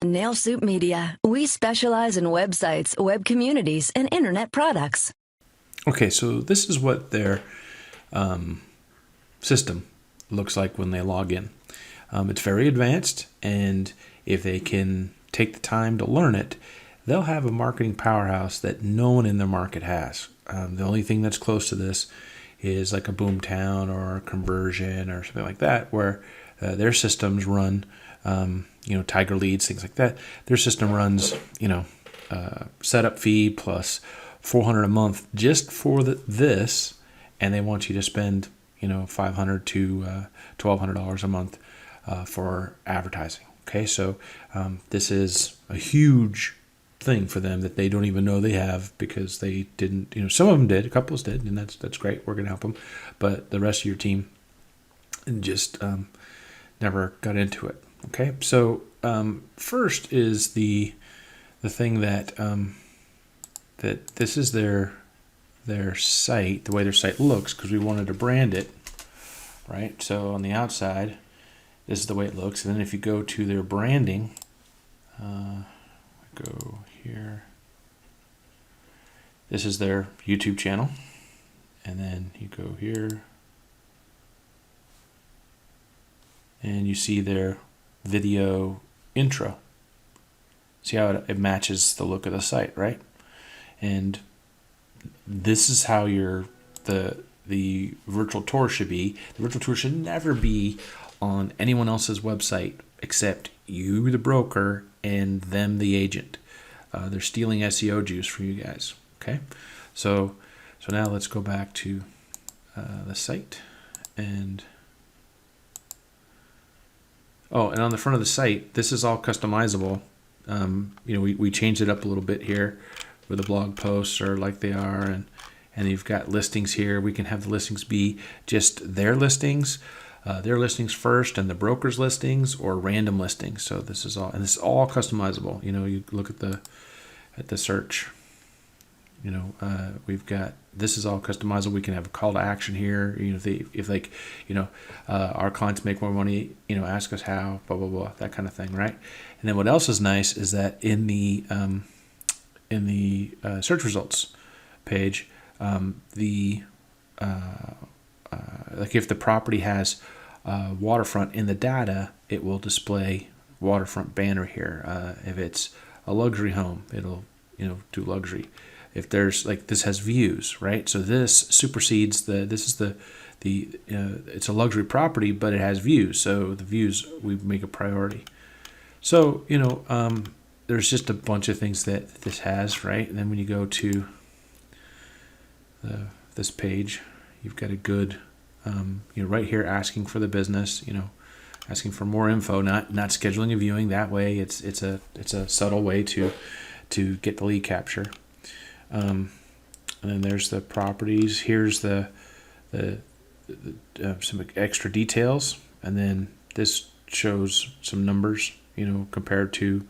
Nail Soup Media. We specialize in websites, web communities, and internet products. Okay, so this is what their system looks like when they log in. It's very advanced, and if they can take the time to learn it, they'll have a marketing powerhouse that no one in their market has. The only thing that's close to this is like a Boomtown or a Conversion or something like that, where their systems run, Tiger Leads, things like that. Their system runs, setup fee plus $400 a month just for this, and they want you to spend, $500 to $1,200 a month for advertising. Okay, so this is a huge thing for them that they don't even know they have, because they didn't, some of them did, a couple did, and that's great. We're going to help them, but the rest of your team just never got into it. Okay, so first is the thing that that this is their site, the way their site looks, because we wanted to brand it, right? So on the outside, this is the way it looks, and then if you go to their branding, go here. This is their YouTube channel, and then you go here, and you see their video intro. See how it matches the look of the site, right? And this is how the virtual tour should be. The virtual tour should never be on anyone else's website except you, the broker, and them, the agent. They're stealing SEO juice from you guys. Okay, so now let's go back to the site, and on the front of the site, this is all customizable. We changed it up a little bit here, where the blog posts are like they are, and you've got listings here. We can have the listings be just their listings first, and the broker's listings, or random listings. So this is all customizable. You look at the search. We've got, this is all customizable. We can have a call to action here. If our clients make more money, ask us how, blah blah blah, that kind of thing, right? And then what else is nice is that in the search results page, like if the property has waterfront in the data, it will display waterfront banner here. If it's a luxury home, it'll do luxury. If there's this has views, right? So this supersedes it's a luxury property, but it has views. So the views we make a priority. So there's just a bunch of things that this has, right? And then when you go to this page, you've got a good, right here, asking for the business, asking for more info, not scheduling a viewing. That way, it's a subtle way to get the lead capture. And then there's the properties. Here's the some extra details, and then this shows some numbers, compared to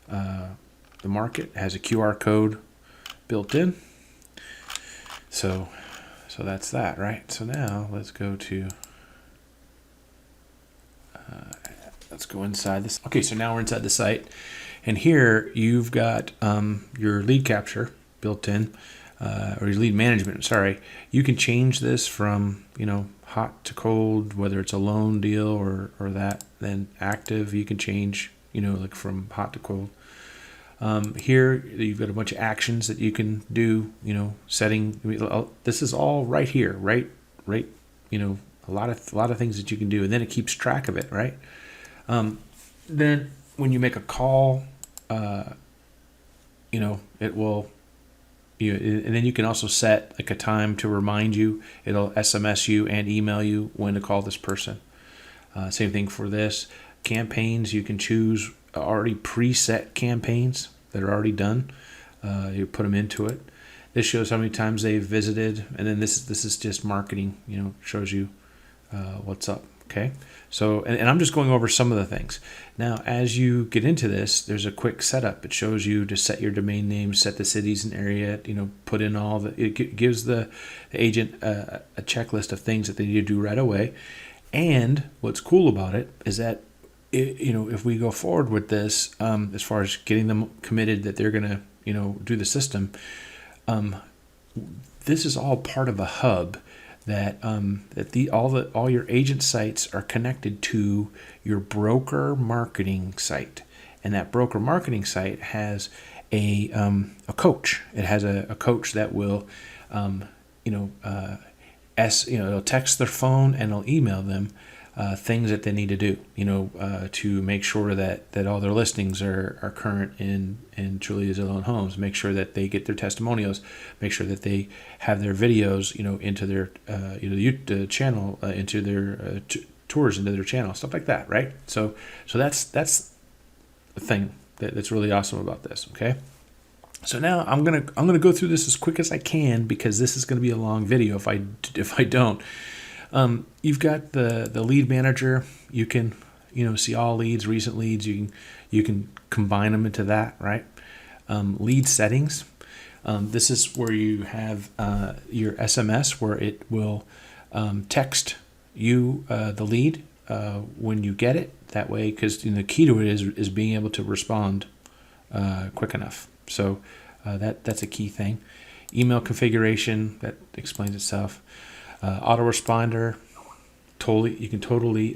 the market. It has a QR code built in. So that's that, right? So now let's go inside this. Okay, so now we're inside the site, and here you've got your lead capture built in, or your lead management. Sorry, you can change this from hot to cold, whether it's a loan deal or that. Then active, you can change from hot to cold. Here you've got a bunch of actions that you can do, setting. This is all right here, right. A lot of things that you can do, and then it keeps track of it, right? Then when you make a call, it will. And then you can also set a time to remind you. It'll SMS you and email you when to call this person. Same thing for this. Campaigns, you can choose already preset campaigns that are already done. You put them into it. This shows how many times they've visited, and then this is just marketing. Shows you what's up. Okay, so and I'm just going over some of the things. Now, as you get into this, there's a quick setup. It shows you to set your domain name, set the cities and area. Put in all the. It gives the agent a checklist of things that they need to do right away. And what's cool about it is that if we go forward with this, as far as getting them committed that they're going to, do the system, this is all part of a hub that all your agent sites are connected to your broker marketing site, and that broker marketing site has a coach. It has a coach that will, it'll text their phone and it'll email them things that they need to do, to make sure that all their listings are current in Trulia Zillow Homes. Make sure that they get their testimonials. Make sure that they have their videos, into their YouTube channel, into their tours into their channel, stuff like that, right? So that's the thing that's really awesome about this. Okay. So now I'm gonna go through this as quick as I can, because this is gonna be a long video if I don't. You've got the lead manager. You can see all leads, recent leads. You can combine them into that, right? Lead settings. This is where you have your SMS, where it will text you the lead when you get it. That way, because the key to it is being able to respond quick enough. So that's a key thing. Email configuration, that explains itself. Autoresponder, you can totally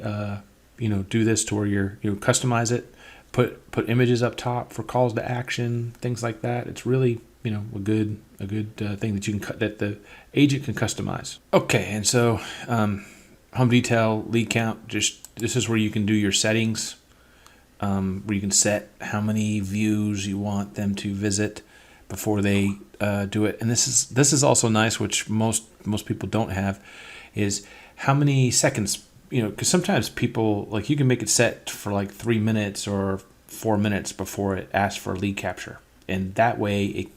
do this to where you customize it, put images up top for calls to action, things like that. It's really a good thing that you can that the agent can customize. Okay, and so home detail, lead count, this is where you can do your settings, where you can set how many views you want them to visit before they do it. And this is also nice, which most people don't have, is how many seconds, because sometimes people, like, you can make it set for like 3 minutes or 4 minutes before it asks for lead capture, and that way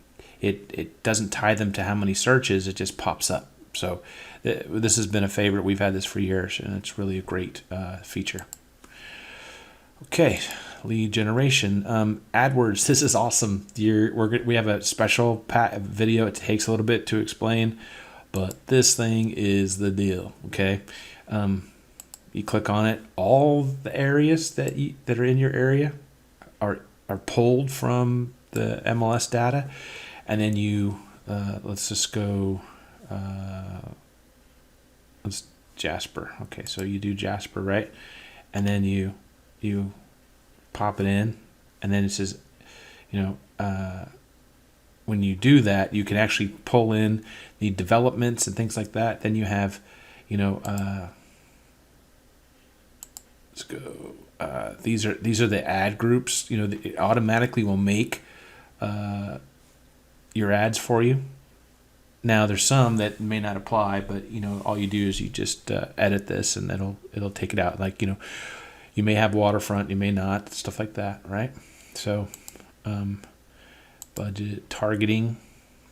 it doesn't tie them to how many searches, it just pops up. So this has been a favorite. We've had this for years, and it's really a great feature. Okay, lead generation. AdWords, this is awesome. We have a special video. It takes a little bit to explain, but this thing is the deal. Okay, you click on it. All the areas that are in your area are pulled from the MLS data, and then you let's just go. Let's Jasper. Okay, so you do Jasper, right? And then you pop it in, and then it says, when you do that, you can actually pull in the developments and things like that. Then you have, let's go. These are the ad groups. It automatically will make your ads for you. Now there's some that may not apply, but all you do is you just edit this, and it'll take it out. Like you may have waterfront, you may not, stuff like that, right? So budget targeting,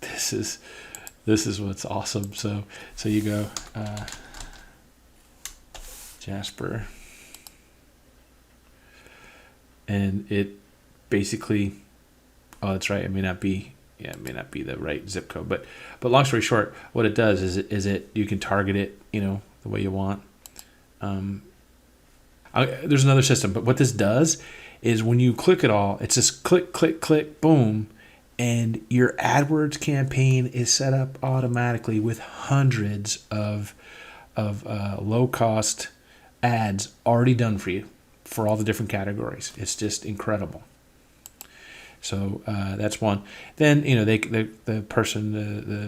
this is what's awesome. So you go Jasper, and it basically, oh, that's right, it may not be the right zip code, but long story short, what it does is you can target it, the way you want. There's another system, but what this does is when you click it all, it's just click, click, click, boom, and your AdWords campaign is set up automatically with hundreds of low-cost ads already done for you for all the different categories. It's just incredible. So that's one. Then the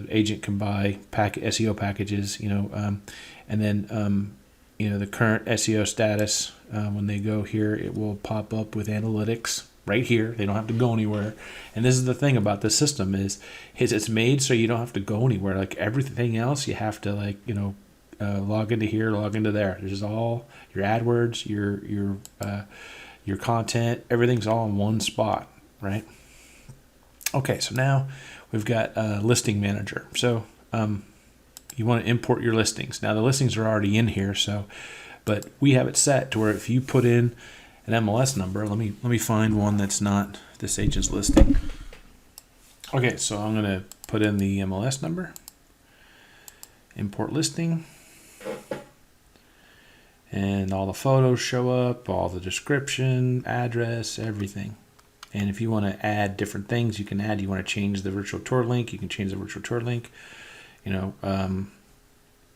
agent can buy SEO packages, and then the current SEO status. When they go here, it will pop up with analytics right here. They don't have to go anywhere. And this is the thing about this system is it's made so you don't have to go anywhere. Like everything else, you have to log into here, log into there. This is all your AdWords, your content, everything's all in one spot. Right. Okay, so now we've got listing manager. So you want to import your listings. Now the listings are already in here, but we have it set to where if you put in an MLS number, let me find one that's not this agent's listing. Okay, so I'm going to put in the MLS number, import listing, and all the photos show up, all the description, address, everything. And if you want to add different things, you can add. You want to change the virtual tour link, you can change the virtual tour link.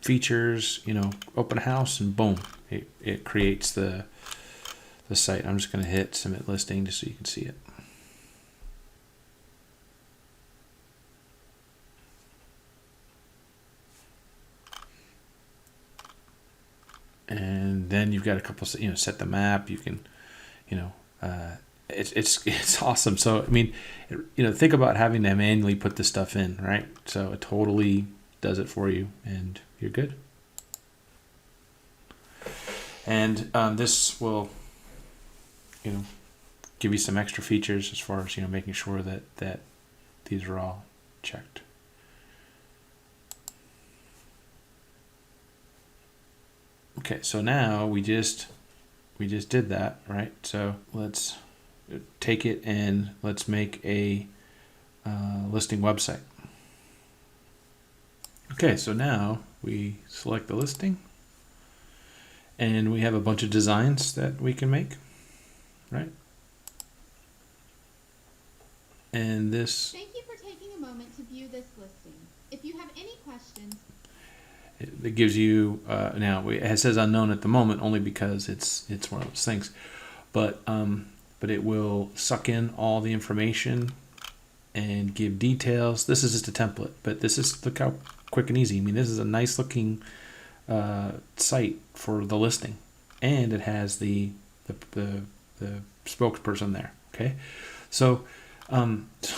Features, open house, and boom, it creates the site. I'm just going to hit submit listing just so you can see it. And then you've got a couple, set the map. You can, it's awesome. So, I mean, think about having to manually put this stuff in, right? So it totally does it for you, and you're good. And this will, give you some extra features as far as, making sure that these are all checked. Okay, so now we just did that, right? So let's take it and let's make a listing website. Okay, so now we select the listing, and we have a bunch of designs that we can make, right? And this... Thank you for taking a moment to view this listing. If you have any questions... It gives you, now it says unknown at the moment only because it's one of those things. But it will suck in all the information and give details. This is just a template, but this is, look how quick and easy. I mean, this is a nice looking site for the listing, and it has the spokesperson there. Okay, so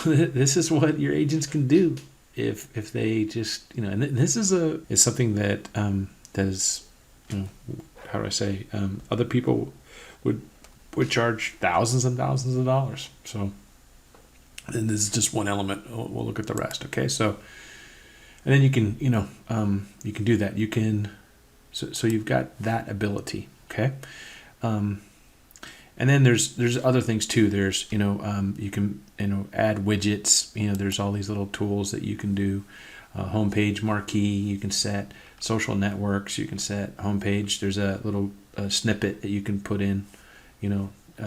this is what your agents can do if they just, and this is something that that is, how do I say, other people would charge thousands and thousands of dollars. So, and this is just one element. We'll look at the rest. Okay, so, and then you can, you can do that. You can, so you've got that ability. Okay, and then there's other things too. There's, you can, add widgets. There's all these little tools that you can do. Homepage marquee. You can set social networks. You can set homepage. There's a little snippet that you can put in.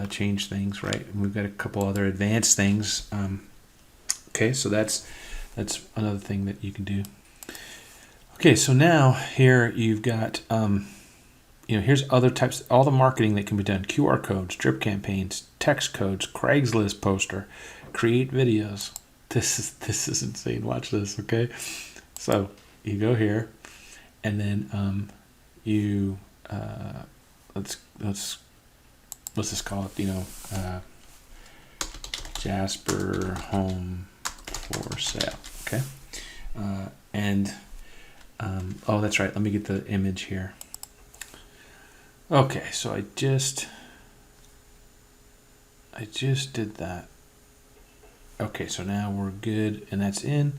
Change things, right? And we've got a couple other advanced things. Okay, so that's another thing that you can do. Okay, so now here you've got, here's other types, all the marketing that can be done: QR codes, drip campaigns, text codes, Craigslist poster, create videos. This is insane. Watch this, okay? So you go here, and then you let's just call it, Jasper Home for Sale. Okay, and oh, that's right. Let me get the image here. Okay, so I just did that. Okay, so now we're good, and that's in.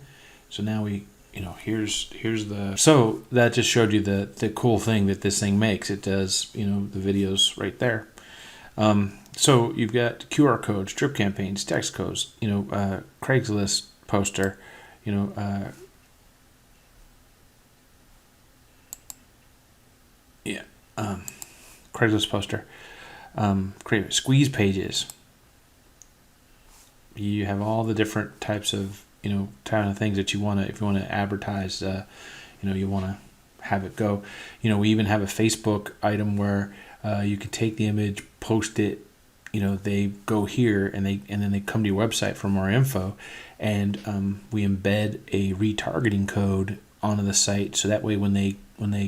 So now we, here's the. So that just showed you the cool thing that this thing makes. It does, the videos right there. So you've got QR codes, drip campaigns, text codes, Craigslist poster, Craigslist poster, create squeeze pages. You have all the different types of, kind of things that you want to, if you want to advertise, you want to have it go. We even have a Facebook item where you can take the image, post it, they go here, and then they come to your website for more info, and we embed a retargeting code onto the site, so that way when they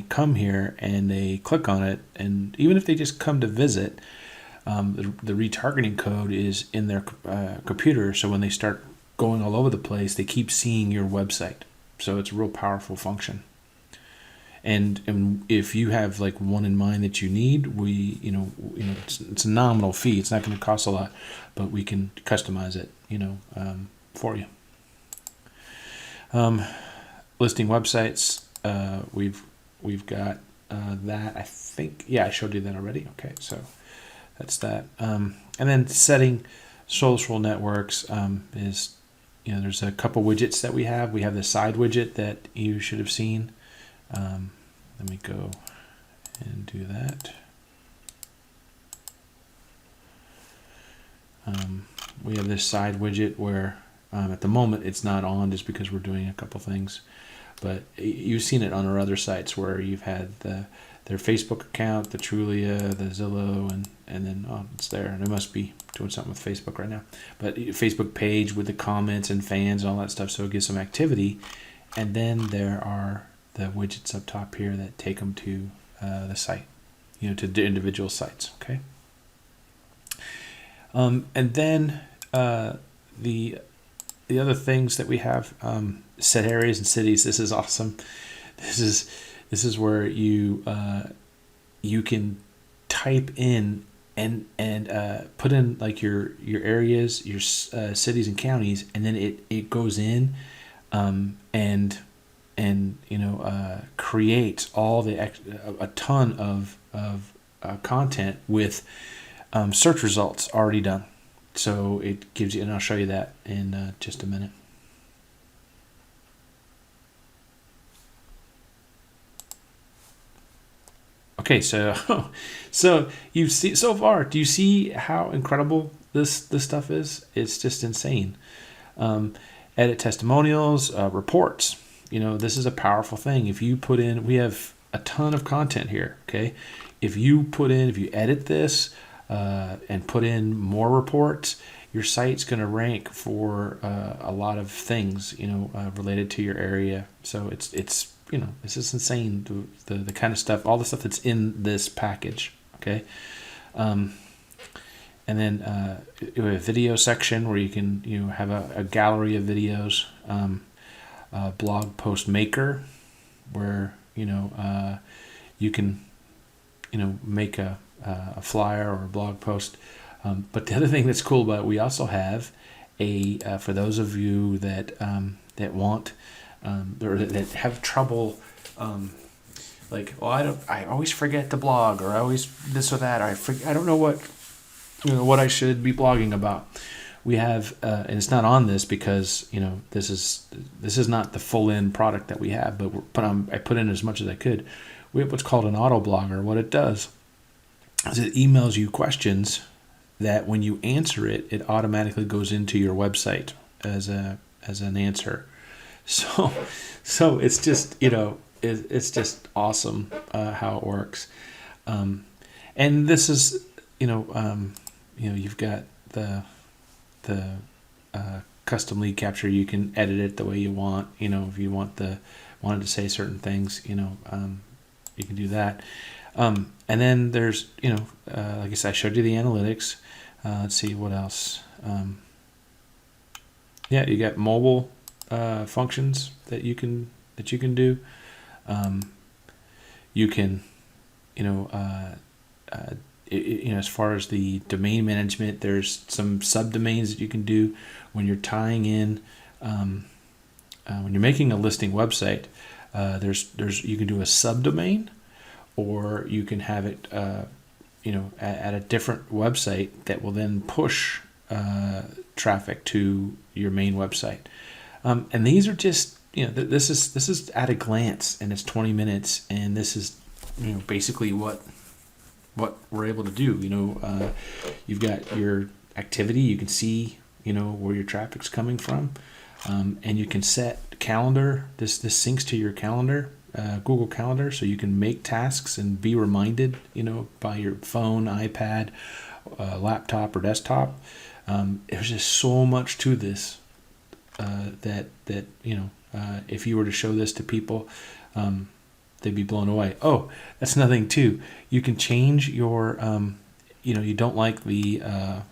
come here and they click on it, and even if they just come to visit, the retargeting code is in their computer, so when they start going all over the place, they keep seeing your website. So it's a real powerful function. And if you have like one in mind that you need, we it's a nominal fee. It's not going to cost a lot, but we can customize it for you. Listing websites, we've got that. I think, yeah, I showed you that already. Okay, so that's that. And then setting social networks is, there's a couple widgets that we have. We have the side widget that you should have seen. Let me go and do that. We have this side widget where at the moment it's not on just because we're doing a couple things, but you've seen it on our other sites where you've had their Facebook account, the Trulia, the Zillow, and then it's there, and they must be doing something with Facebook right now. But Facebook page with the comments and fans and all that stuff, so it gives some activity. And then there are the widgets up top here that take them to the site, to the individual sites. Okay. And then the other things that we have, set areas and cities. This is awesome. This is where you can type in and put in like your areas, your cities and counties, and then it goes in and creates all a ton of content with search results already done. So it gives you, and I'll show you that in just a minute. Okay, so you see so far. Do you see how incredible this stuff is? It's just insane. Edit testimonials, reports. This is a powerful thing. If you put in, we have a ton of content here. Okay, if you edit this and put in more reports, your site's going to rank for a lot of things, related to your area. So it's it's just insane, the kind of stuff, all the stuff that's in this package. Okay, and then we have a video section where you can have a gallery of videos, blog post maker, where you can make a flyer or a blog post. But the other thing that's cool about it, we also have for those of you that want or that have trouble, I always forget to blog, or I always this or that, I don't know what I should be blogging about. We have and it's not on this because this is not the full end product that we have, but I put in as much as I could. We have what's called an auto blogger. What it does is it emails you questions that when you answer it, it automatically goes into your website as an answer. So it's just it's just awesome how it works. And this is you've got the custom lead capture. You can edit it the way you want. If you wanted to say certain things, you can do that. And then there's like I said, I showed you the analytics. Let's see what else. You got mobile functions that you can do. You can as far as the domain management, there's some subdomains that you can do when you're tying in when you're making a listing website. There's you can do a subdomain, or you can have it at a different website that will then push traffic to your main website. And these are just this is at a glance, and it's 20 minutes, and this is basically what we're able to do. You've got your activity, you can see where your traffic's coming from, and you can set calendar. This syncs to your calendar, Google Calendar, so you can make tasks and be reminded by your phone, iPad, laptop, or desktop. There's just so much to this that if you were to show this to people, they'd be blown away. Oh, that's nothing too. You can change your, you don't like the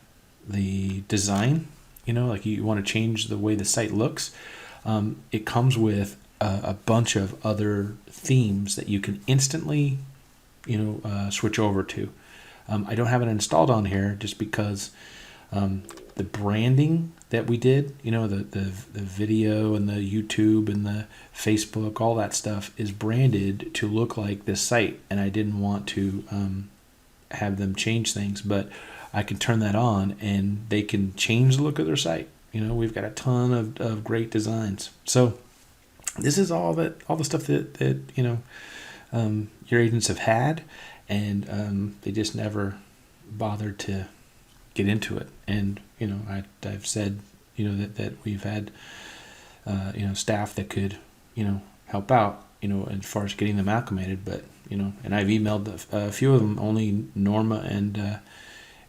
design, like you want to change the way the site looks. It comes with a bunch of other themes that you can instantly, switch over to. I don't have it installed on here just because the branding that we did, the video and the YouTube and the Facebook, all that stuff is branded to look like this site, and I didn't want to have them change things, but I can turn that on and they can change the look of their site. We've got a ton of great designs. So this is all the stuff that your agents have had, and they just never bothered to get into it. And I've said that we've had staff that could help out as far as getting them acclimated, but and I've emailed a few of them. Only Norma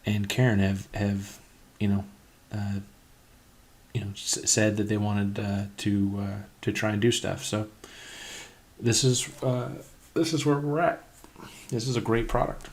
and Karen have said that they wanted to try and do stuff. So this is where we're at. This is a great product.